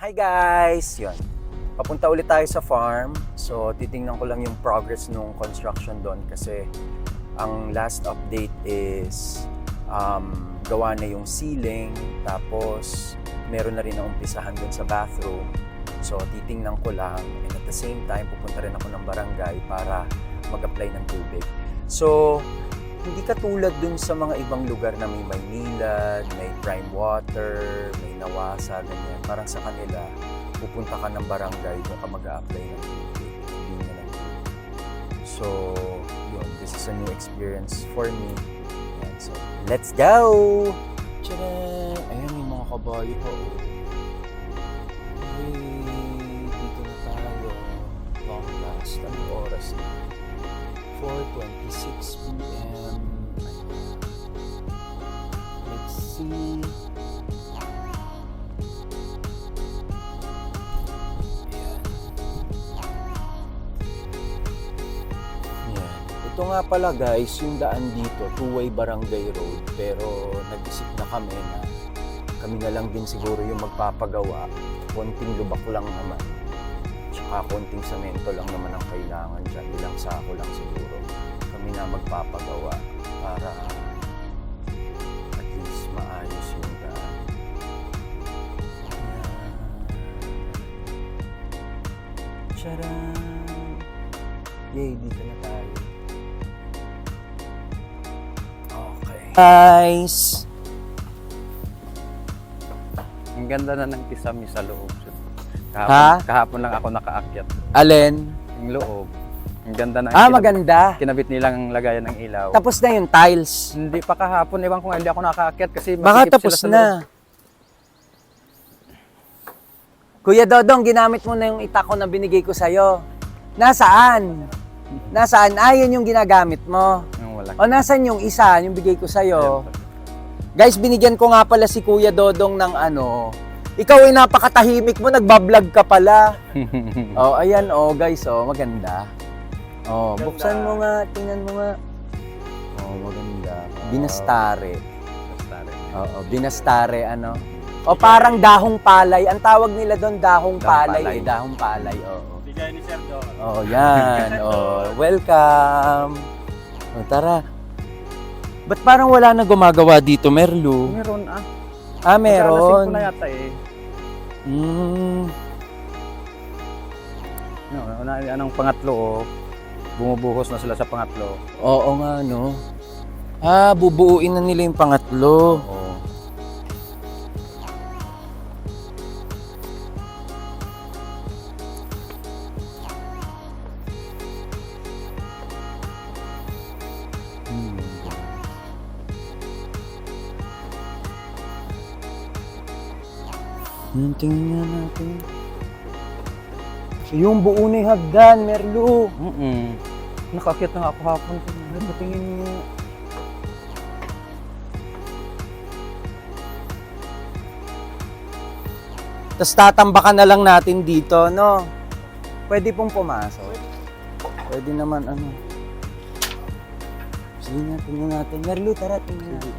Hi guys! Yun. Papunta ulit tayo sa farm. So, titingnan ko lang yung progress nung construction doon kasi ang last update is gawa na yung ceiling, tapos meron na rin na umpisahan doon sa bathroom. So, titingnan ko lang, and at the same time, pupunta rin ako ng barangay para mag-apply ng tubig. So, hindi katulad dun sa mga ibang lugar na may Maynilad, may prime water, may Nawasa, ganyan. Parang sa kanila, pupunta ka ng barangay, doon ka mag-a-apply ng tubig. Hindi na ng tubig. So, yun, this is a new experience for me. Yan, so, let's go! Tcharam! Ayan, may mga kabayo pa. Hey, dito na tayo. Long last. Anong oras na? 4:26 p.m. Let's see. Ayan. Ito nga pala guys, yung daan dito, two-way barangay road. Pero nag-isip na kami na kami na lang din siguro yung magpapagawa. Konting lubak lang naman. Tsaka konting semento lang naman ang kailangan dyan. Ilang sako lang siguro. Kami na magpapagawa para at least maayos yung daan. Tcharam! Yay, dito na tayo. Okay. Guys! Ang ganda na ng kisame sa loob. Kahapon lang ako nakaakyat. Alin? Yung loob. Ang ganda na. Maganda. Kinabit nilang lagayan ng ilaw. Tapos na yung tiles. Hindi pa kahapon. Ewan ko nga, hindi ako nakaakyat kasi Baka masikip tapos sila sa na. loob. Kuya Dodong, ginamit mo na yung itako na binigay ko sa'yo. Nasaan? Nasaan? Yun yung ginagamit mo. Yung wala. O nasaan yung isa, yung bigay ko sa'yo? Guys, binigyan ko nga pala si Kuya Dodong ng ano. Ikaw ay napakatahimik mo, nagbablog ka pala. Ayan guys, maganda. Buksan mo nga, tingnan mo nga. Maganda. Binastare. Binastare, ano. Parang dahong palay. Ang tawag nila doon, dahong palay. Dahong palay, Bigay ni Sir Don. Yan. Welcome. Tara. Ba't parang wala na gumagawa dito, Merlu? Meron Meron. Magkalasin ko na yata eh. Anong pangatlo bumubuhos na sila sa pangatlo. Oo nga, no? Bubuuin na nila yung pangatlo. Oo. Tingnan natin. Yung buo na yung hagdan, Merlu. Nakaakyat na ako hapon. Tingin mo. Tapos tatambakan na lang natin dito, no? Pwede pong pumasok. Pwede naman, ano. Sige na, tingnan natin. Merlu, tara, tingnan natin.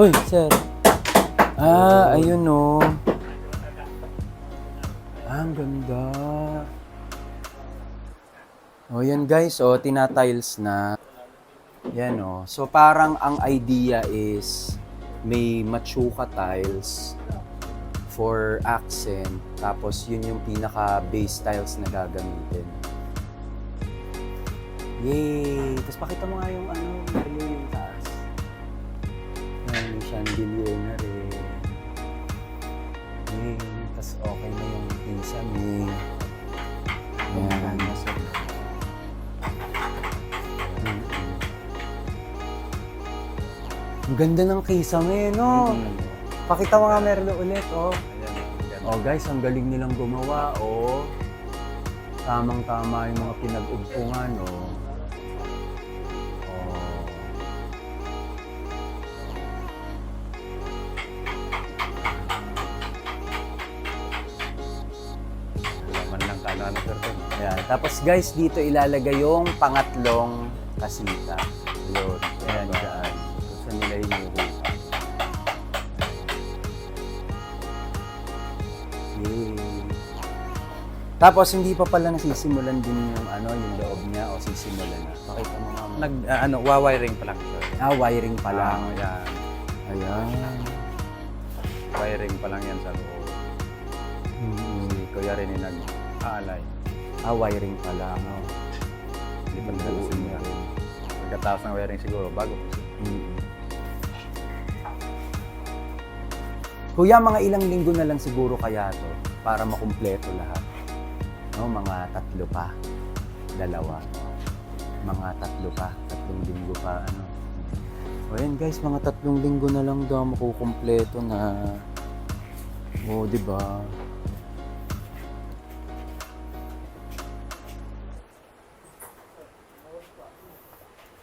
Uy, sir. Ayun o. Ang ganda. Yan guys, tinatiles na. Yan So parang ang idea is may machuka tiles for accent. Tapos yun yung pinaka base tiles na gagamitin. Yay! Tapos pakita mo nga yung yung taas. May chandelier na rin. Tapos okay na yung kisame. Ayan. Ang ganda ng kisame, no? Pakita mo nga Merlo ulit, guys, ang galing nilang gumawa, Tamang-tama yung mga pinag-ugpungan, Ayan. Tapos guys, dito ilalagay yung pangatlong kasita. Yun. Ayan, dyan. Kung saan nila hinuhupa. Yay. Tapos, hindi pa pala nasisimulan din yung yung loob niya o sisimulan na. Pakita mo nga. Wawiring pa lang, sir. Wiring pa lang. Yan. Ayan. Wiring pa lang yan sa loob. Si Kuya rin yung nag-aalay. Wiring pa lang. Hindi pa nila simulan. Pagkatapos ng wiring siguro, bago. Kuya, mga ilang linggo na lang siguro kaya to para makumpleto lahat. No, mga 3 pa. 2. Mga 3 pa. 3 linggo pa. O yan guys, mga 3 linggo na lang daw makukumpleto na. O, di ba?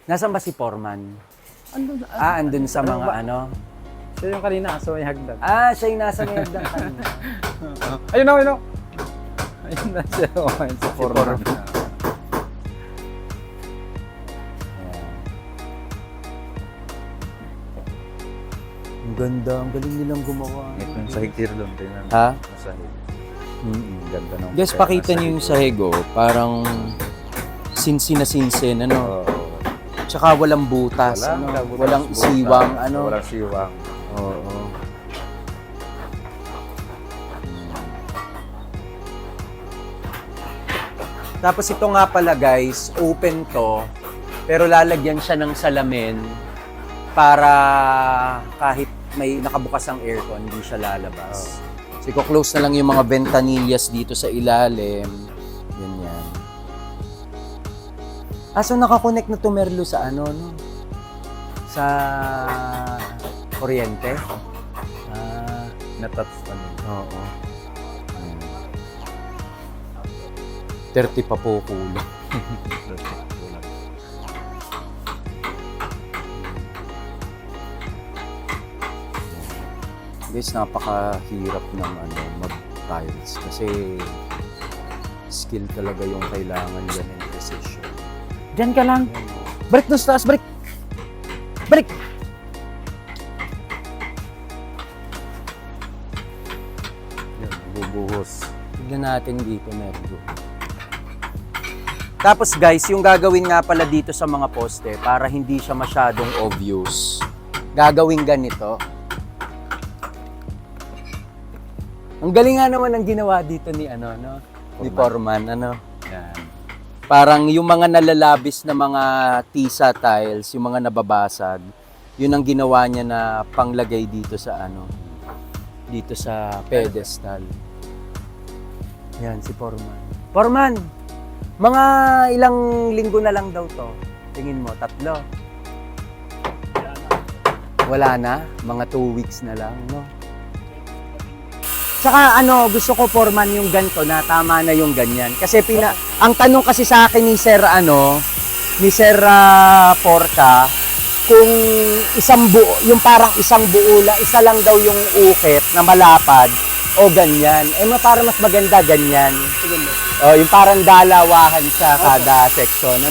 Nasaan ba si Foreman? Andun, Andun sa mga siya yung kanina, aso may hagdan. Siya yung nasa may hagdan kanina. Ayun na, ayun na. Ayun na siya. Ayun si Foreman. Ang ganda, ang galing nilang gumawa. Ito yung sahig tier doon. Ha? Sahig. Ganda nung. Guys, pakita niyo yung sahig, parang sinsi na sinsin, Oo. Tsaka walang butas, walang siwang, Walang siwang. Oo. Tapos ito nga pala guys, open to, pero lalagyan siya ng salamin para kahit may nakabukas ang aircon, hindi siya lalabas. So, i-close na lang yung mga ventanillas dito sa ilalim. Ganyan. So nakakonect na to, Merlo, sa no? Sa kuryente? Natouch na nun. Oo. 30 pa po kulo. Guys, napakahirap ng mag-tiles kasi skill talaga yung kailangan yan and precision. Diyan ka lang. Balik doon sa taas, balik. Balik. Yan, bubuhos. Tignan natin dito, Mergo. Tapos guys, yung gagawin nga pala dito sa mga poste para hindi siya masyadong obvious. Gagawin ganito. Ang galing nga naman ang ginawa dito ni ni Foreman, Yan. Parang yung mga nalalabis na mga tisa tiles, yung mga nababasag, yun ang ginawa niya na panglagay dito sa dito sa pedestal. Yan si Foreman. Foreman, mga ilang linggo na lang daw to. Tingin mo, 3? Wala na? Mga 2 weeks na lang, no? Saka gusto ko Foreman yung ganito na tama na yung ganyan. Kasi ang tanong kasi sa akin ni Sir Porca, kung yung parang isang buo isa lang daw yung ukit na malapad o ganyan. Para mas maganda ganyan. Yung parang dalawahan sa kada section,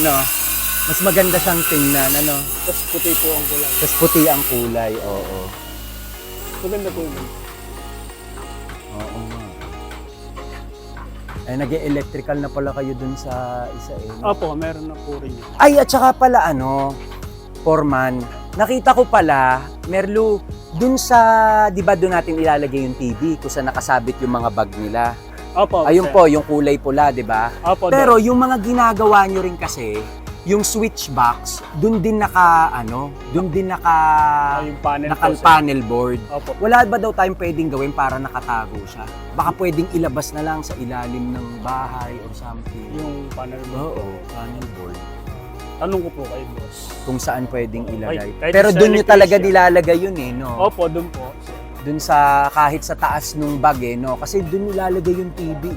Mas maganda siyang tingnan, Tapos puti po ang kulay. Tapos puti ang kulay, oo. Maganda po yun. Oo nga. Nag-electrical na pala kayo dun sa isa Opo, meron na po rin yun. Ay, at saka pala Foreman, nakita ko pala, Merlu, dun sa, di ba dun natin ilalagay yung TV kung saan nakasabit yung mga bag nila. Opo. Ayun po, yung kulay pula, di ba? Opo. Pero yung mga ginagawa nyo rin kasi, yung switch box, dun din yung panel po, sir. panel board. Opo. Wala ba daw tayong pwedeng gawin para nakatago siya? Baka pwedeng ilabas na lang sa ilalim ng bahay or something. Yung panel board. Oo, panel board. Tanong ko po kay boss. Kung saan pwedeng ilagay. Kahit Pero sa doon nyo talaga electrician. nilalagay yun no? Opo, dun po. Doon sa kahit sa taas nung bag no? Kasi doon nilalagay yung TV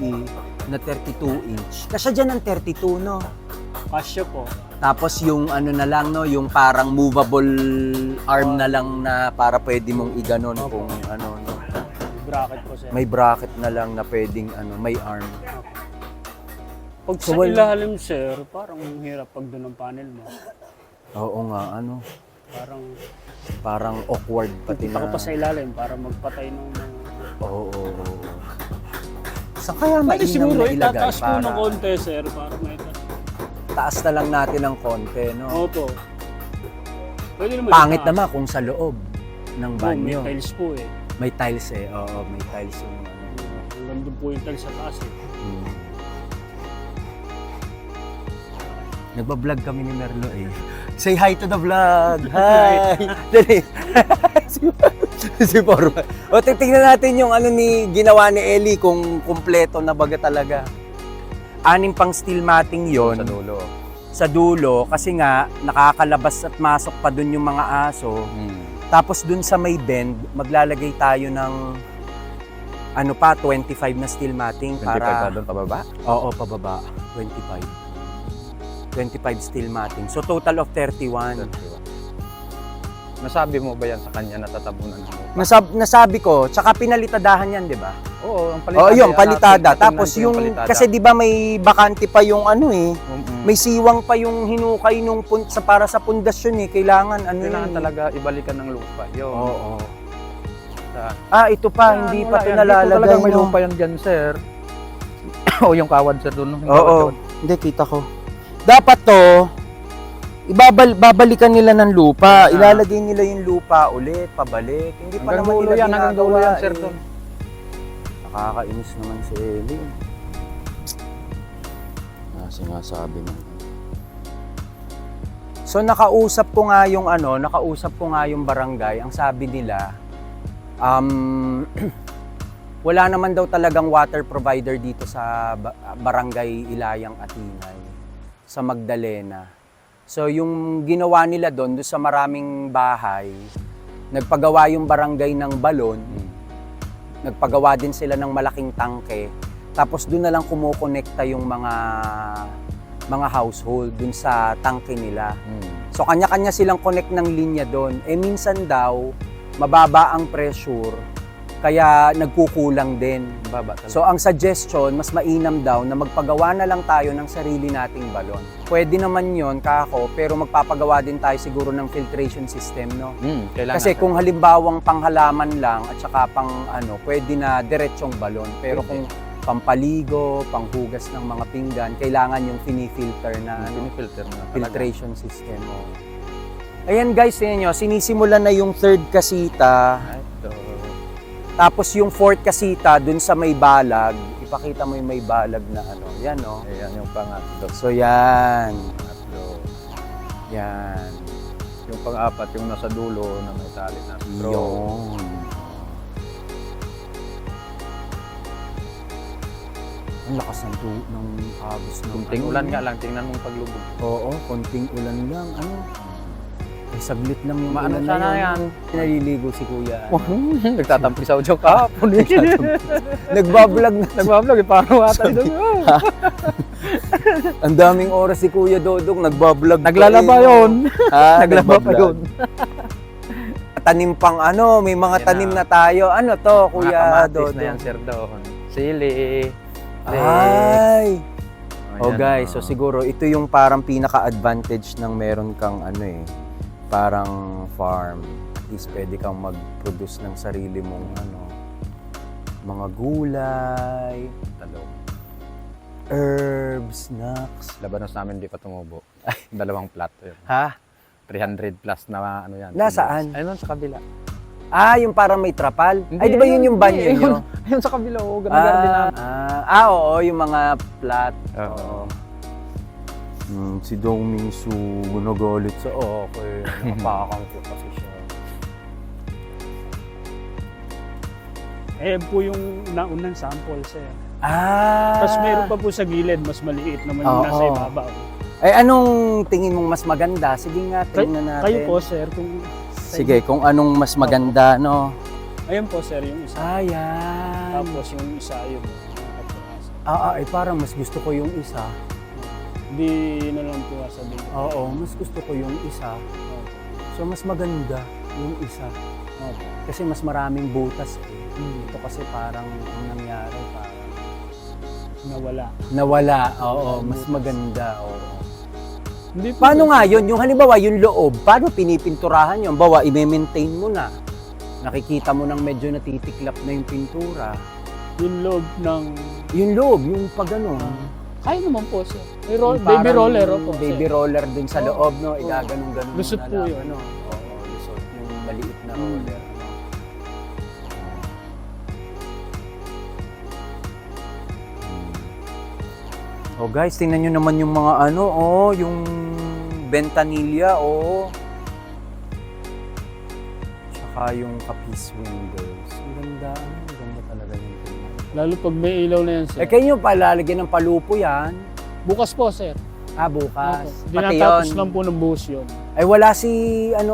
na 32 inch. Kasi dyan ang 32 no? Kasya po. Tapos yung na lang no, yung parang movable arm na lang na para pwede mong iganon kung no. Bracket po, sir. May bracket na lang na pwedeng may arm. Pag So, sa ilalim, sir, parang hirap pag doon ang panel mo. Oo nga, ano. Parang Parang awkward pati punta ko na. pa sa ilalim para magpatay ng mga... Oo. Saan kaya Pwede mainam siguro, na ilagay? itataas po Para ng konti, sir, para may... taas na lang natin ng konti, no? Opo. Pwede naman Pangit itaas. naman kung sa loob ng Oo, banyo. may tiles po eh. May tiles eh. Oo, may tiles yung ano. Hanggang doon po yung tiles sa taas eh. Nagbablog kami ni Merlo eh. Say hi to the vlog! Hi! Dali! si Forma. O, titignan natin yung ano ni ginawa ni Ellie kung kumpleto na baga talaga. 6 pang steel matting yon Sa dulo. sa dulo kasi nga nakakalabas at masok pa dun yung mga aso. Tapos dun sa may bend, maglalagay tayo ng ano pa, 25 na steel matting 25 para... doon pababa? Oo, pababa. 25. 25 steel matting. So total of 31. Nasabi mo ba yan sa kanya na tatabunan ng lupa? Nasabi ko, tsaka pinalitadahan yan, di ba? Oo, ang Oo, yung palitada. Natin Tapos yung, kasi di ba may bakante pa yung ano eh, may siwang pa yung hinukay nung para sa pundasyon eh. Kailangan ano kailangan yun, talaga ibalikan ng lupa. Yun. Oo. Sa- Ito pa, hindi pa ito Dito nalalagay. talaga may no? lupa yan dyan, sir. O yung kawad, sir, doon. Yung Oo. kawad doon. Hindi, kita ko. Dapat to, babalikan nila ng lupa. Ilalagay nila yung lupa ulit, pabalik. Hindi pa Hanggang naman dulo nila yan, hanggang dulo ginagawa yan, sir, eh. doon. Nakakainis naman si Ellie. Sinasabi mo. So nakausap ko nga yung barangay. Ang sabi nila, wala naman daw talagang water provider dito sa barangay Ilayang Atinay, sa Magdalena. So yung ginawa nila doon sa maraming bahay, nagpagawa yung barangay ng balon, nagpagawa din sila ng malaking tangke, tapos doon na lang kumukonekta yung mga household doon sa tangke nila. So kanya-kanya silang connect ng linya doon. Minsan daw, mababa ang pressure, kaya nagkukulang din. Baba talaga. So ang suggestion, mas mainam daw na magpagawa na lang tayo ng sarili nating balon. Pwede naman yon kako, pero magpapagawa din tayo siguro ng filtration system, no? Kailangan, Kasi sir. kung halimbawang panghalaman lang at saka pang pwede na diretsong balon. Pero kung pampaligo, panghugas ng mga pinggan, kailangan yung fini-filter na Pinifilter na talaga. filtration system. Ayan guys, tingnan nyo, sinisimulan na yung 3rd kasita. Ito. Tapos yung 4th kasita dun sa may balag, ipakita mo yung may balag na ano. Yan, no? Ayan yung pangatlo. So yan. Pangatlo. Yan. Yung pang-apat, yung nasa dulo na may tali na straw. Yun. Ang lakas ng agos ng Kunting ulan nga lang, tingnan mong paglubog. Oo, konting ulan lang. Saglit lang yung Maano ulan sana na yan? Naliligo si Kuya. Nagtatampi sa audio kahapon. Nagbablog na. Nagbablog, parang watay doon. Ang daming oras si Kuya Dodong, nagbablog. Naglalaba yun. Naglaba pa nagbablog. yun. Tanim pang may mga Yan tanim na. na tayo. Ano to, Mga Kuya kamatis Dodong? na yan, sir, doon. Sili. Ay! Ayan, Guys, so siguro ito yung parang pinaka-advantage ng meron kang parang farm. At least pwede kang mag-produce ng sarili mong mga gulay, Talong. herbs, nuts. Labanos namin di pa tumubo. Ay, 2 plat. Yun. Ha? 300 plus na ano yan. Nasaan? Ayun sa kabila. Yung parang may trapal? Ay, di ba yun yung banyo nyo? Ayun sa kabila, oh. Garden namin. Oo, yung mga plat. Oo. Si Dong Mingsu nagalit sa okay. Nakapakang ko kasi siya. Ayan po yung naunang sample, sir. Ah! Tapos meron pa po sa gilid, mas maliit naman yung nasa Oo. ibabaw. Ay, anong tingin mong mas maganda? Sige nga, tingnan natin. Kayo po, sir, kung... Sige, kung anong mas maganda, no? Ayan po, sir, yung isa. Ayan. Tapos yung isa, yung kapurasa. Parang mas gusto ko yung isa. Hindi na lang po sabihin. Oo, mas gusto ko yung isa. So, mas maganda yung isa. Kasi mas maraming butas eh. Ito kasi parang ang nangyari, parang Nawala. nawala. Oo, mas maganda. Oo. Hindi po. Paano nga yun? Yung halimbawa, yung loob, paano pinipinturahan yun? Bawa, i-maintain mo na. Nakikita mo nang medyo natitiklap na yung pintura. Yung loob ng... Yung loob, yung pag ano. Kaya naman po sir. May yung baby parang roller po Baby sir. roller din sa Oo. loob, no? Oo. Igaganong-ganon Lusot mo na po lang, yun. ano? Oo, lusot. Yung maliit na Mm. roller. Ano? Oh guys, tingnan nyo naman yung mga ano, oh, yung ventanilla, oh. Tsaka yung kapis windows. Ang ganda, ang ganda talaga yung tingnan. Lalo pag may ilaw na yan sir. Eh, kayo nyo palalagyan ng palupo yan. Bukas po sir. Ah, bukas. Opo. Pati Dinatapos yun. lang po ng buhos yun. Ay, wala si, ano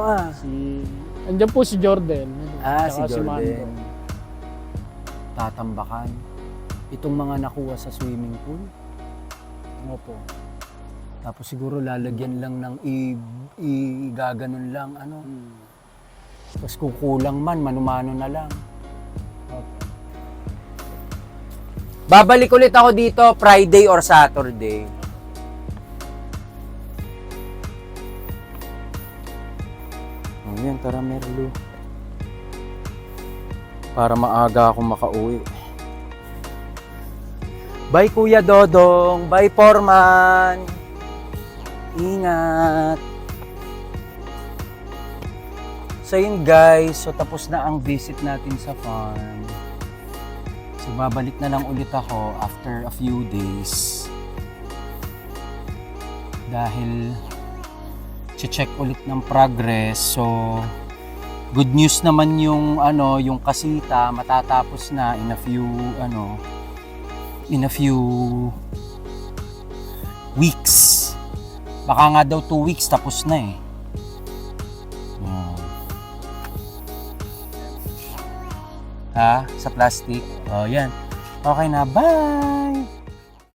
Andiyan po si Jordan. Ah, si Tsaka Jordan. Mando. Tatambakan. Itong mga nakuha sa swimming pool. Opo. Tapos siguro lalagyan lang ng gaganon lang, ano. Tapos kukulang man, manumano na lang. Opo. Babalik ulit ako dito Friday or Saturday. Oh, yan, tara Merlo. Para maaga ako makauwi. Bye Kuya Dodong, bye Foreman. Ingat. So yun guys, so tapos na ang visit natin sa farm. So babalik na lang ulit ako after a few days. Dahil check ulit ng progress. So good news naman yung ano, yung kasita matatapos na in a few weeks. Baka nga daw 2 weeks tapos na eh. Yan. Ha? Sa plastic? Oh, yan. Okay na. Bye!